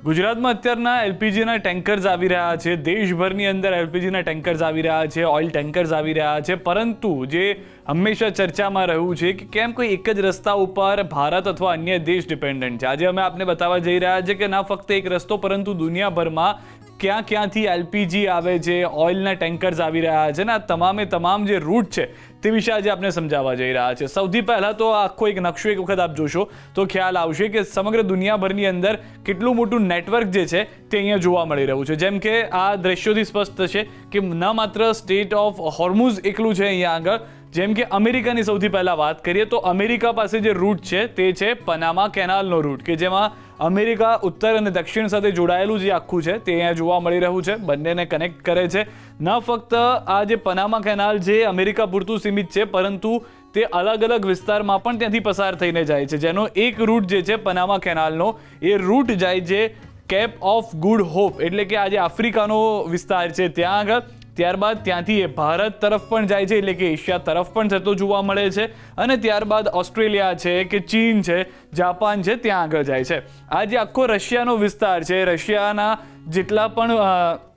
ગુજરાતમાં અત્યારના એલપીજીના ટેન્કર્સ આવી રહ્યા છે, દેશભરની અંદર એલપીજીના ટેન્કર્સ આવી રહ્યા છે, ઓઇલ ટેન્કર્સ આવી રહ્યા છે, પરંતુ જે હંમેશા ચર્ચામાં રહ્યું છે કે કેમ કોઈ એક જ રસ્તા ઉપર ભારત અથવા અન્ય દેશ ડિપેન્ડન્ટ છે. આજે અમે આપને બતાવવા જઈ રહ્યા છે કે ના ફક્ત એક રસ્તો પરંતુ દુનિયાભરમાં ક્યાંથી એલપીજી આવે છે, ઓઇલના ટેન્કર્સ આવી રહ્યા છે ને આ તમામ જે રૂટ છે તે વિશે આજે આપણે સમજાવવા જઈ રહ્યા છે. સૌથી પહેલાં તો આખો એક નકશો એક વખત આપ જોશો તો ખ્યાલ આવશે કે સમગ્ર દુનિયાભરની અંદર કેટલું મોટું નેટવર્ક જે છે તે અહીંયા જોવા મળી રહ્યું છે. જેમ કે આ દ્રશ્યોથી સ્પષ્ટ છે કે ન માત્ર સ્ટેટ ઓફ હોર્મુઝ એકલું છે અહીંયા આગળ. જેમ કે અમેરિકાની સૌથી પહેલાં વાત કરીએ તો અમેરિકા પાસે જે રૂટ છે તે છે પનામા કેનાલનો રૂટ, કે જેમાં અમેરિકા ઉત્તર અને દક્ષિણ સાથે જોડાયેલું જે આખું છે તે અહીંયા જોવા મળી રહ્યું છે, બંનેને કનેક્ટ કરે છે. ન ફક્ત આ જે પનામા કેનાલ જે અમેરિકા પૂરતું સીમિત છે પરંતુ તે અલગ અલગ વિસ્તારમાં પણ ત્યાંથી પસાર થઈને જાય છે, જેનો એક રૂટ જે છે પનામા કેનાલનો એ રૂટ જાય છે કેપ ઓફ ગુડ હોપ, એટલે કે આ જે આફ્રિકાનો વિસ્તાર છે ત્યાં આગળ. ત્યારબાદ ત્યાંથી એ ભારત તરફ પણ જાય છે, એટલે કે એશિયા તરફ પણ જતો જોવા મળે છે, અને ત્યારબાદ ઓસ્ટ્રેલિયા છે કે ચીન છે, જાપાન છે ત્યાં આગળ જાય છે. આ જે આખો રશિયાનો વિસ્તાર છે, રશિયાના જેટલા પણ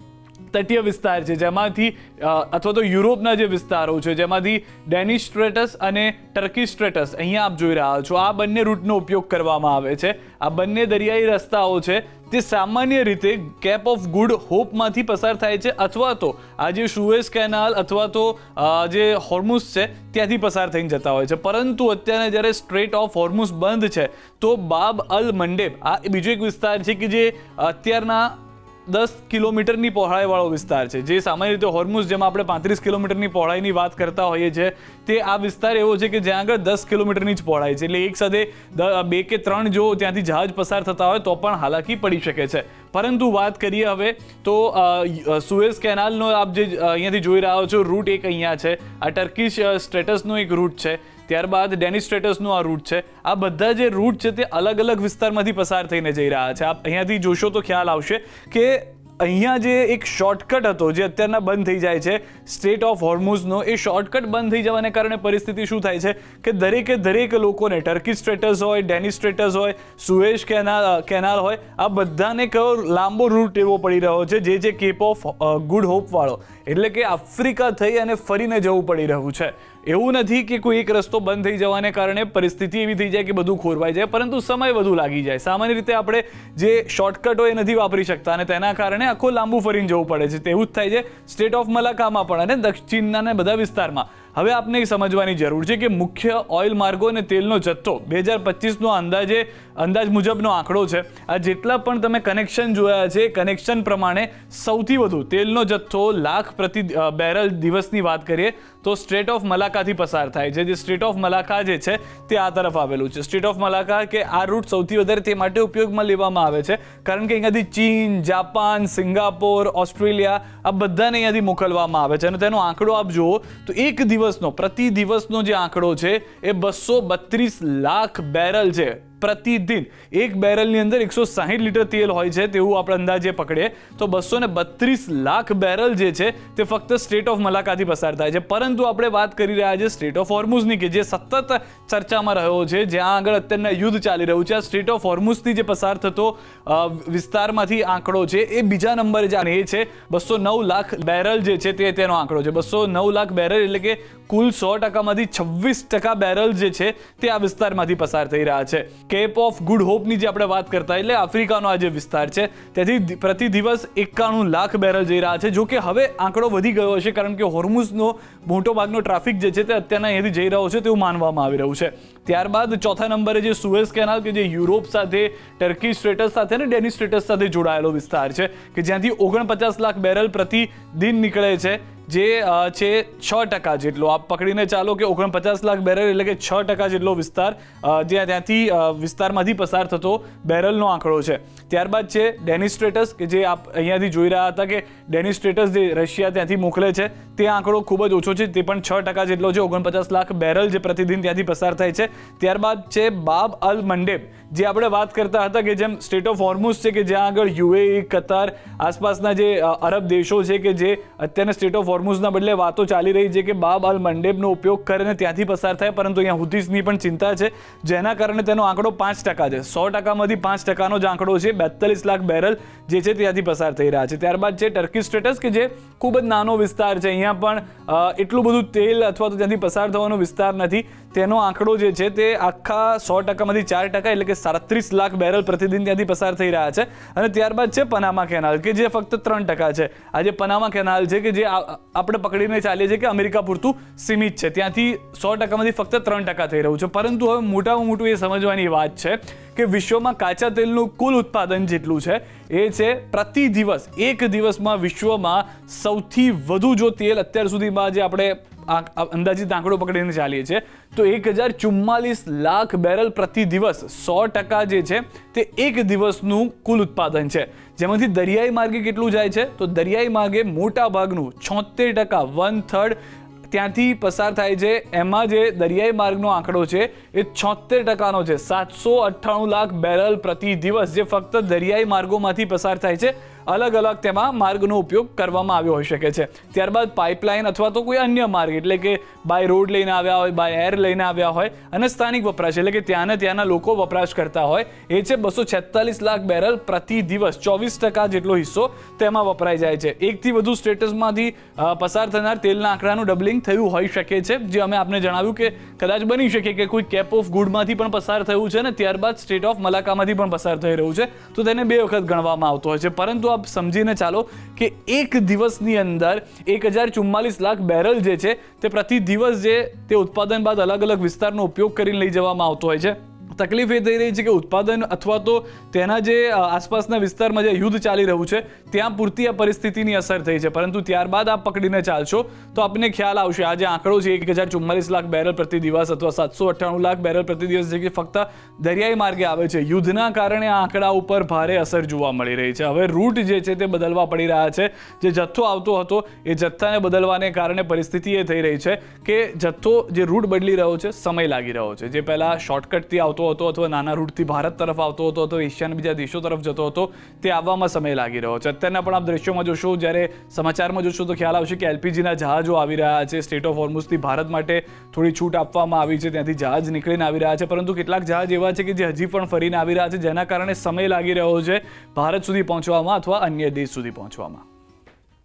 તટીય વિસ્તાર છે જેમાંથી અથવા તો યુરોપના જે વિસ્તારો છે જેમાંથી ડેનિશ સ્ટ્રેટસ અને ટર્કી સ્ટ્રેટસ અહીંયા આપ જોઈ રહ્યા છો, આ બંને રૂટનો ઉપયોગ કરવામાં આવે છે. આ બંને દરિયાઈ રસ્તાઓ છે તે સામાન્ય રીતે કેપ ઓફ ગુડ હોપમાંથી પસાર થાય છે, અથવા તો આ જે સુએઝ કેનાલ અથવા તો જે હોર્મુઝ છે ત્યાંથી પસાર થઈને જતા હોય છે. પરંતુ અત્યારે જ્યારે સ્ટ્રેટ ઓફ હોર્મુઝ બંધ છે તો બાબ અલ મંડેબ આ બીજો એક વિસ્તાર છે કે જે અત્યારના 10 કિલોમીટરની પહોળાઈવાળો વિસ્તાર છે, જે સામાન્ય રીતે હોર્મુઝ જેમાં આપણે 35 કિલોમીટરની પહોળાઈની વાત કરતા હોઈએ છીએ તે આ વિસ્તાર એવો છે કે જ્યાં આગળ 10 કિલોમીટરની જ પહોળાઈ છે, એટલે એક સાથે 2 કે 3 જો ત્યાંથી જહાજ પસાર થતા હોય તો પણ હાલાકી પડી શકે છે. પરંતુ વાત કરીએ હવે તો સુએઝ કેનાલનો આપ જે અહીંયાથી જોઈ રહ્યા છો રૂટ એક અહીંયા છે, આ ટર્કીશ સ્ટ્રેટસનો એક રૂટ છે, ત્યારબાદ ડેનિશ સ્ટ્રેટસનો આ રૂટ છે. આ બધા જે રૂટ છે તે અલગ અલગ વિસ્તારમાંથી પસાર થઈને જઈ રહ્યા છે. આપ અહીંયાથી જોશો તો ખ્યાલ આવશે કે અહીંયા જે એક શોર્ટકટ હતો જે અત્યારના બંધ થઈ જાય છે સ્ટેટ ઓફ હોર્મુઝનો, એ શોર્ટકટ બંધ થઈ જવાને કારણે પરિસ્થિતિ શું થાય છે કે દરેક લોકોને ટર્કી સ્ટ્રેટસ હોય, ડેનિશ સ્ટ્રેટસ હોય, સુએઝ કેનાલ હોય, આ બધાને કયો લાંબો રૂટ એવો પડી રહ્યો છે જે કેપ ઓફ ગુડ હોપ વાળો, એટલે કે આફ્રિકા થઈ અને ફરીને જવું પડી રહ્યું છે. એવું નથી કે કોઈ એક રસ્તો બંધ થઈ જવાને કારણે પરિસ્થિતિ એવી થઈ જાય કે બધું ખોરવાઈ જાય, પરંતુ સમય વધુ લાગી જાય. સામાન્ય રીતે આપણે જે શોર્ટકટ હોય એ નથી વાપરી શકતા અને તેના કારણે આખો લાંબુ ફરીને જવું પડે છે. તેવું જ થાય છે સ્ટેટ ઓફ મલાકામાં પણ અને દક્ષિણના બધા વિસ્તારમાં. હવે આપને સમજવાની જરૂર છે કે મુખ્ય ઓઇલ માર્ગો અને તેલનો જથ્થો 2025નો અંદાજ મુજબનો આંકડો છે. આ જેટલા પણ તમે કનેક્શન જોયા છે કનેક્શન પ્રમાણે સૌથી વધુ તેલનો જથ્થો લાખ પ્રતિ બેરલ દિવસની વાત કરીએ તો સ્ટ્રેટ ઓફ મલાકાથી પસાર થાય છે. જે સ્ટ્રેટ ઓફ મલાકા જે છે તે આ તરફ આવેલું છે. સ્ટ્રેટ ઓફ મલાકા કે આ રૂટ સૌથી વધારે તે માટે ઉપયોગમાં લેવામાં આવે છે કારણ કે અહીંયાથી ચીન, જાપાન, સિંગાપોર, ઓસ્ટ્રેલિયા આ બધાને અહીંયાથી મોકલવામાં આવે છે. અને તેનો આંકડો આપ જુઓ તો એક પ્રતિ દિવસનો જે આંકડો છે એ 232 લાખ બેરલ છે પ્રતિદિન. એક બેરલની અંદર 160 લીટર તેલ હોય છે તેવું આપણે અંદાજે પકડીએ તો 232 લાખ બેરલ જે છે તે ફક્ત સ્ટેટ ઓફ મલાકાથી પસાર થાય છે. પરંતુ આપણે વાત કરી રહ્યા છીએ સ્ટેટ ઓફ હોર્મુઝની કે જે સતત ચર્ચામાં રહ્યો છે, જ્યાં આગળ અત્યારના યુદ્ધ ચાલી રહ્યું છે. આ સ્ટેટ ઓફ હોર્મુઝથી જે પસાર થતો વિસ્તારમાંથી આંકડો છે એ બીજા નંબરે એ છે 209 લાખ બેરલ જે છે તે તેનો આંકડો છે. 209 લાખ બેરલ એટલે કે કુલ 100%માંથી 26% બેરલ જે છે તે આ વિસ્તારમાંથી પસાર થઈ રહ્યા છે. કેપ ઓફ ગુડ હોપની જે આપણે વાત કરતા એટલે આફ્રિકાનો આ જે વિસ્તાર છે તેથી પ્રતિ દિવસ 91 લાખ બેરલ જઈ રહ્યા છે. જો કે હવે આંકડો વધી ગયો હશે કારણ કે હોર્મુઝનો મોટો ભાગનો ટ્રાફિક જે છે તે અત્યારના અહીંયાથી જઈ રહ્યો છે તેવું માનવામાં આવી રહ્યું છે. ત્યારબાદ ચોથા નંબરે જે સુએઝ કેનાલ કે જે યુરોપ સાથે, ટર્કી સ્ટ્રેટસ સાથે અને ડેનિશ સ્ટ્રેટસ સાથે જોડાયેલો વિસ્તાર છે કે જ્યાંથી 49 લાખ બેરલ પ્રતિદિન નીકળે છે, જે છે 6% જેટલો. આપ પકડીને ચાલો કે 49 લાખ બેરલ એટલે કે 6% જેટલો વિસ્તાર ત્યાંથી વિસ્તારમાંથી પસાર થતો બેરલનો આંકડો છે. ત્યારબાદ છે ડેનિશ સ્ટ્રેટસ કે જે આપ અહીંયાથી જોઈ રહ્યા હતા કે ડેનિશ સ્ટ્રેટસ જે રશિયા ત્યાંથી મોકલે છે તે આંકડો ખૂબ જ ઓછો છે, તે પણ 6% જેટલો છે. 49 લાખ બેરલ જે પ્રતિદિન ત્યાંથી પસાર થાય છે. ત્યારબાદ છે બાબ અલ મંડેબ, જે આપણે વાત કરતા હતા કે જેમ સ્ટેટ ઓફ હોર્મુઝ છે કે જ્યાં આગળ યુએઈ, કતાર આસપાસના જે અરબ દેશો છે કે જે અત્યારના સ્ટેટ ઓફ હોર્મુઝના બદલે વાતો ચાલી રહી છે કે બાબ અલ મંડેબનો ઉપયોગ કરીને ત્યાંથી પસાર થાય, પરંતુ અહીંયા હુથીસની પણ ચિંતા છે, જેના કારણે તેનો આંકડો 5% છે. 100%માંથી 5%નો જ આંકડો છે. 42 લાખ બેરલ જે છે ત્યાંથી પસાર થઈ રહ્યા છે. ત્યારબાદ છે ટર્કી સ્ટેટસ, કે જે ખૂબ જ નાનો વિસ્તાર છે. અહીંયા પણ એટલું બધું તેલ અથવા તો ત્યાંથી પસાર થવાનો વિસ્તાર નથી. તેનો આંકડો જે છે તે આખા 100%માંથી 4%, એટલે કે 37 લાખ બેરલ પ્રતિદિન ત્યાંથી પસાર થઈ રહ્યા છે. અને ત્યારબાદ છે પનામા કેનાલ, કે જે ફક્ત 3% છે. આ જે પનામા કેનાલ છે, કે જે આપણે પકડીને ચાલીએ છીએ કે અમેરિકા પૂરતું સીમિત છે, ત્યાંથી 100%માંથી ફક્ત 3% થઈ રહ્યું છે. પરંતુ હવે મોટામાં મોટું એ સમજવાની વાત છે કે વિશ્વમાં કાચા તેલનું કુલ ઉત્પાદન જેટલું છે એ છે પ્રતિ દિવસ, એક દિવસમાં વિશ્વમાં સૌથી વધુ જો તેલ અત્યાર સુધીમાં જે આપણે અંદાજિત આંકડો પકડીને ચાલીએ છીએ તો 1044 લાખ બેરલ પ્રતિ દિવસ, 100% જે છે તે એક દિવસનું કુલ ઉત્પાદન છે. જેમાંથી દરિયાઈ માર્ગે કેટલું જાય છે, તો દરિયાઈ માર્ગે મોટા ભાગનું 76%, 1/3 ત્યાંથી પસાર થાય છે. એમાં જે દરિયાઈ માર્ગનો આંકડો છે એ 76%નો છે. 798 લાખ બેરલ પ્રતિ દિવસ જે ફક્ત દરિયાઈ માર્ગોમાંથી પસાર થાય છે. અલગ અલગ તેમાં માર્ગનો ઉપયોગ કરવામાં આવ્યો હોઈ શકે છે. ત્યારબાદ પાઇપલાઇન અથવા તો કોઈ અન્ય માર્ગ, એટલે કે બાય રોડ લઈને આવ્યા હોય, બાય એર લઈને આવ્યા હોય, અને સ્થાનિક વપરાશ, એટલે કે ત્યાંના લોકો વપરાશ કરતા હોય, એ છે 246 લાખ બેરલ પ્રતિ દિવસ. 24% જેટલો હિસ્સો તેમાં વપરાઈ જાય છે. એકથી વધુ સ્ટેટસમાંથી પસાર થનાર તેલના આંકડાનું ડબલિંગ થયું હોઈ શકે છે, જે અમે આપને જણાવ્યું કે કદાચ બની શકે કે કોઈ કેપ ઓફ ગુડમાંથી પણ પસાર થયું છે, ને ત્યારબાદ સ્ટેટ ઓફ મલાકામાંથી પણ પસાર થઈ રહ્યું છે, તો તેને 2 વખત ગણવામાં આવતો હોય છે. પરંતુ આપ સમજીને ચાલો કે એક દિવસની અંદર 1044 લાખ બેરલ જે છે તે પ્રતિ દિવસ જે તે ઉત્પાદન બાદ અલગ અલગ વિસ્તારનો ઉપયોગ કરીને લઈ જવામાં આવતો હોય છે. તકલીફ એ થઈ રહી છે કે ઉત્પાદન અથવા તો તેના જે આસપાસના વિસ્તારમાં જે યુદ્ધ ચાલી રહ્યું છે ત્યાં પૂરતી આ પરિસ્થિતિની અસર થઈ છે. પરંતુ ત્યારબાદ આપ પકડીને ચાલશો તો આપને ખ્યાલ આવશે આ જે આંકડો છે 1044 લાખ બેરલ પ્રતિ દિવસ અથવા 798 લાખ બેરલ પ્રતિ દિવસ જે ફક્ત દરિયાઈ માર્ગે આવે છે, યુદ્ધના કારણે આ આંકડા ઉપર ભારે અસર જોવા મળી રહી છે. હવે રૂટ જે છે તે બદલવા પડી રહ્યા છે. જે જથ્થો આવતો હતો એ જથ્થાને બદલવાને કારણે પરિસ્થિતિ એ થઈ રહી છે કે જથ્થો જે રૂટ બદલી રહ્યો છે, સમય લાગી રહ્યો છે. જે પહેલાં શોર્ટકટથી આવતો હતો અથવા નાના રૂટથી ભારત તરફ આવતો હતો અથવા એશિયાના બીજા દેશો તરફ જતો હતો, તે આવવામાં સમય લાગી રહ્યો છે. અત્યારના પણ આપ દ્રશ્યોમાં જોશો, જ્યારે સમાચારમાં જોશો તો ખ્યાલ આવશે કે એલપીજીના જહાજો આવી રહ્યા છે. સ્ટેટ ઓફ હોર્મુઝથી ભારત માટે થોડી છૂટ આપવામાં આવી છે, ત્યાંથી જહાજ નીકળીને આવી રહ્યા છે. પરંતુ કેટલાક જહાજ એવા છે કે જે હજી પણ ફરીને આવી રહ્યા છે, જેના કારણે સમય લાગી રહ્યો છે ભારત સુધી પહોંચવામાં અથવા અન્ય દેશ સુધી પહોંચવામાં.